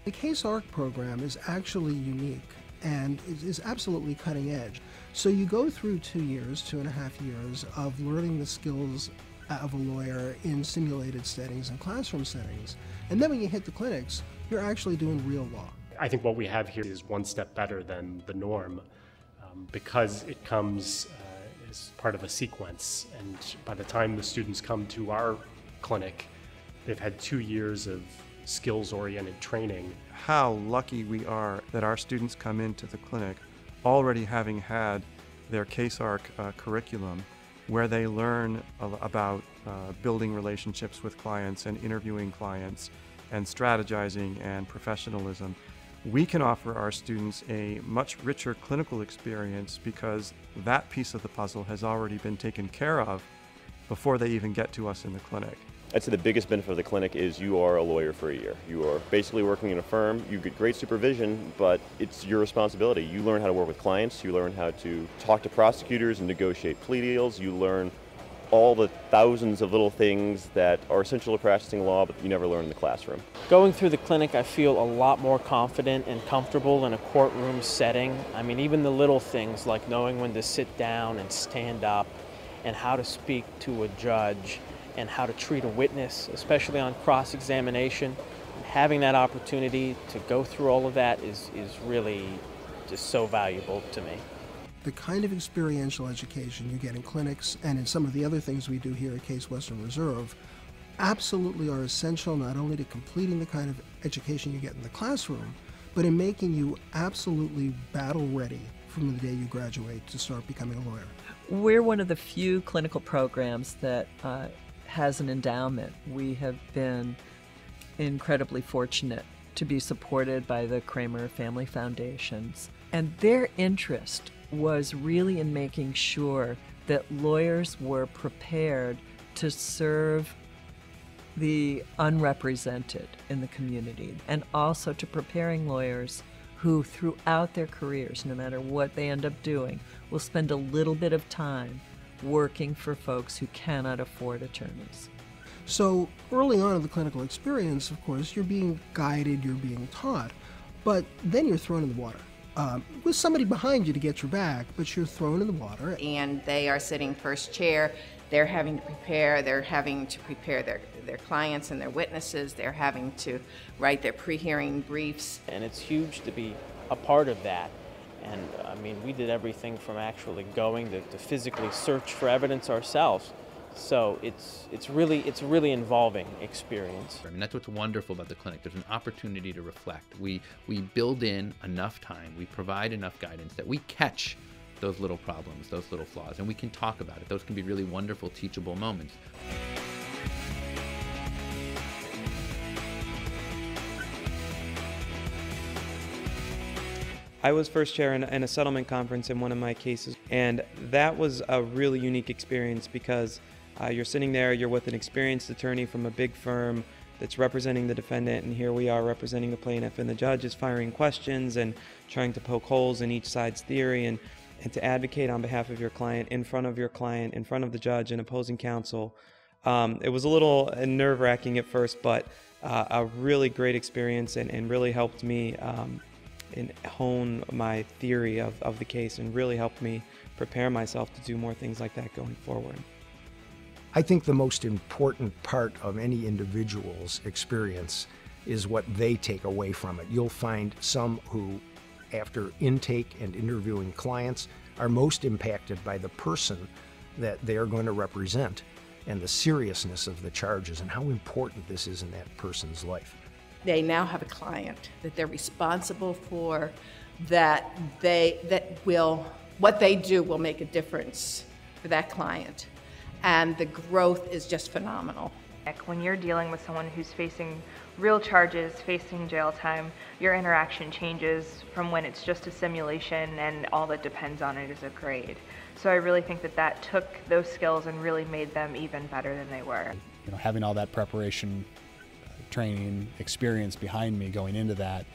The Case ARC program is actually unique and is absolutely cutting edge. So you go through 2 years, 2.5 years of learning the skills of a lawyer in simulated settings and classroom settings. And then when you hit the clinics, you're actually doing real law. I think what we have here is one step better than the norm because it comes as part of a sequence. And by the time the students come to our clinic, they've had 2 years of skills-oriented training. How lucky we are that our students come into the clinic already having had their Case ARC curriculum, where they learn about building relationships with clients and interviewing clients and strategizing and professionalism. We can offer our students a much richer clinical experience because that piece of the puzzle has already been taken care of before they even get to us in the clinic. I'd say the biggest benefit of the clinic is you are a lawyer for a year. You are basically working in a firm, you get great supervision, but it's your responsibility. You learn how to work with clients, you learn how to talk to prosecutors and negotiate plea deals, you learn all the thousands of little things that are essential to practicing law, but you never learn in the classroom. Going through the clinic, I feel a lot more confident and comfortable in a courtroom setting. I mean, even the little things like knowing when to sit down and stand up and how to speak to a judge and how to treat a witness, especially on cross-examination. Having that opportunity to go through all of that is really just so valuable to me. The kind of experiential education you get in clinics and in some of the other things we do here at Case Western Reserve absolutely are essential not only to completing the kind of education you get in the classroom, but in making you absolutely battle ready from the day you graduate to start becoming a lawyer. We're one of the few clinical programs that has an endowment. We have been incredibly fortunate to be supported by the Kramer Family Foundations. And their interest was really in making sure that lawyers were prepared to serve the unrepresented in the community, and also to preparing lawyers who throughout their careers, no matter what they end up doing, will spend a little bit of time working for folks who cannot afford attorneys. So early on in the clinical experience, of course, you're being guided, you're being taught, but then you're thrown in the water. With somebody behind you to get your back, but you're thrown in the water. And they are sitting first chair. They're having to prepare their clients and their witnesses. They're having to write their pre-hearing briefs. And it's huge to be a part of that. And I mean, we did everything from actually going to physically search for evidence ourselves. So it's a really involving experience. I mean, that's what's wonderful about the clinic. There's an opportunity to reflect. We build in enough time, we provide enough guidance that we catch those little problems, those little flaws, and we can talk about it. Those can be really wonderful, teachable moments. I was first chair in a settlement conference in one of my cases, and that was a really unique experience because you're sitting there, you're with an experienced attorney from a big firm that's representing the defendant, and here we are representing the plaintiff, and the judge is firing questions and trying to poke holes in each side's theory and to advocate on behalf of your client, in front of the judge and opposing counsel. It was a little nerve-wracking at first, but a really great experience and really helped me and hone my theory of the case, and really helped me prepare myself to do more things like that going forward. I think the most important part of any individual's experience is what they take away from it. You'll find some who, after intake and interviewing clients, are most impacted by the person that they are going to represent and the seriousness of the charges and how important this is in that person's life. They now have a client that they're responsible for, what they do will make a difference for that client. And the growth is just phenomenal. When you're dealing with someone who's facing real charges, facing jail time, your interaction changes from when it's just a simulation and all that depends on it is a grade. So I really think that took those skills and really made them even better than they were. You know, having all that preparation, training, experience behind me going into that,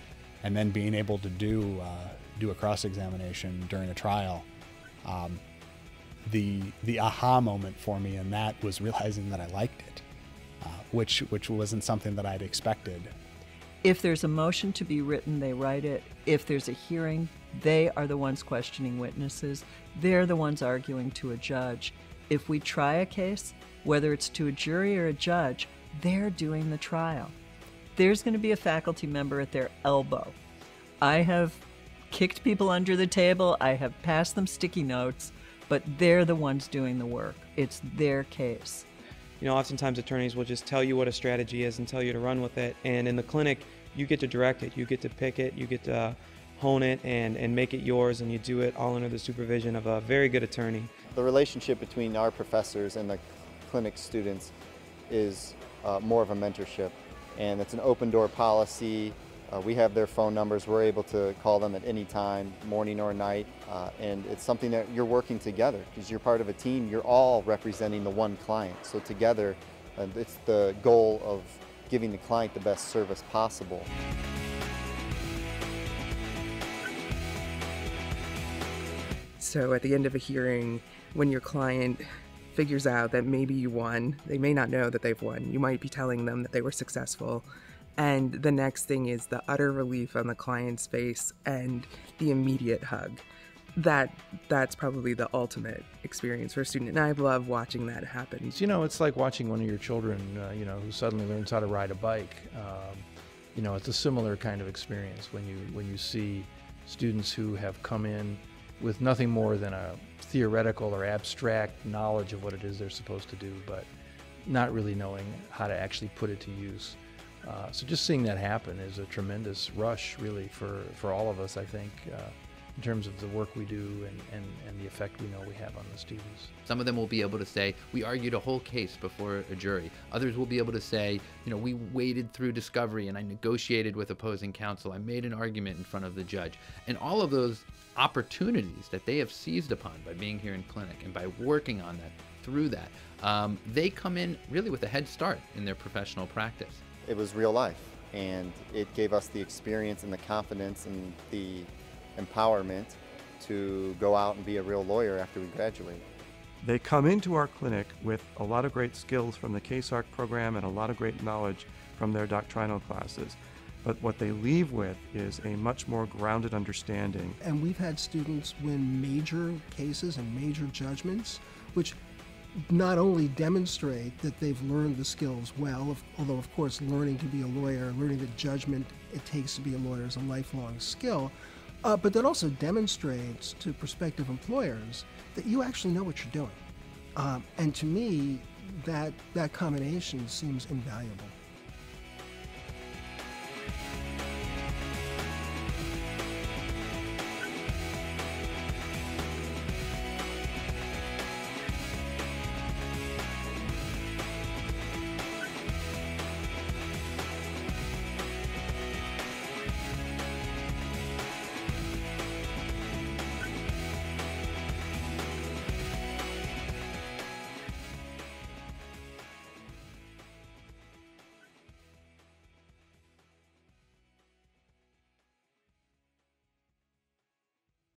and then being able to do a cross-examination during a trial, the aha moment for me in that was realizing that I liked it, which wasn't something that I'd expected. If there's a motion to be written, they write it. If there's a hearing, they are the ones questioning witnesses. They're the ones arguing to a judge. If we try a case, whether it's to a jury or a judge, they're doing the trial. There's going to be a faculty member at their elbow. I have kicked people under the table. I have passed them sticky notes, but they're the ones doing the work. It's their case. You know, oftentimes attorneys will just tell you what a strategy is and tell you to run with it. And in the clinic, you get to direct it, you get to pick it, you get to hone it and make it yours, and you do it all under the supervision of a very good attorney. The relationship between our professors and the clinic students is more of a mentorship, and it's an open door policy. We have their phone numbers. We're able to call them at any time, morning or night, and it's something that you're working together because you're part of a team. You're all representing the one client, so together it's the goal of giving the client the best service possible. So at the end of a hearing, when your client figures out that maybe you won, they may not know that they've won. You might be telling them that they were successful. And the next thing is the utter relief on the client's face and the immediate hug. That's probably the ultimate experience for a student. And I love watching that happen. You know, it's like watching one of your children, who suddenly learns how to ride a bike. It's a similar kind of experience when you see students who have come in with nothing more than a theoretical or abstract knowledge of what it is they're supposed to do, but not really knowing how to actually put it to use. So just seeing that happen is a tremendous rush, really, for all of us, I think, in terms of the work we do and the effect we know we have on the students. Some of them will be able to say, we argued a whole case before a jury. Others will be able to say, we waded through discovery and I negotiated with opposing counsel. I made an argument in front of the judge. And all of those opportunities that they have seized upon by being here in clinic and by working on that, through that, they come in really with a head start in their professional practice. It was real life, and it gave us the experience and the confidence and the empowerment to go out and be a real lawyer after we graduate. They come into our clinic with a lot of great skills from the CASE-ARC program and a lot of great knowledge from their doctrinal classes. But what they leave with is a much more grounded understanding. And we've had students win major cases and major judgments, which not only demonstrate that they've learned the skills well, although of course learning to be a lawyer, learning the judgment it takes to be a lawyer is a lifelong skill, but that also demonstrates to prospective employers that you actually know what you're doing. And to me, that combination seems invaluable.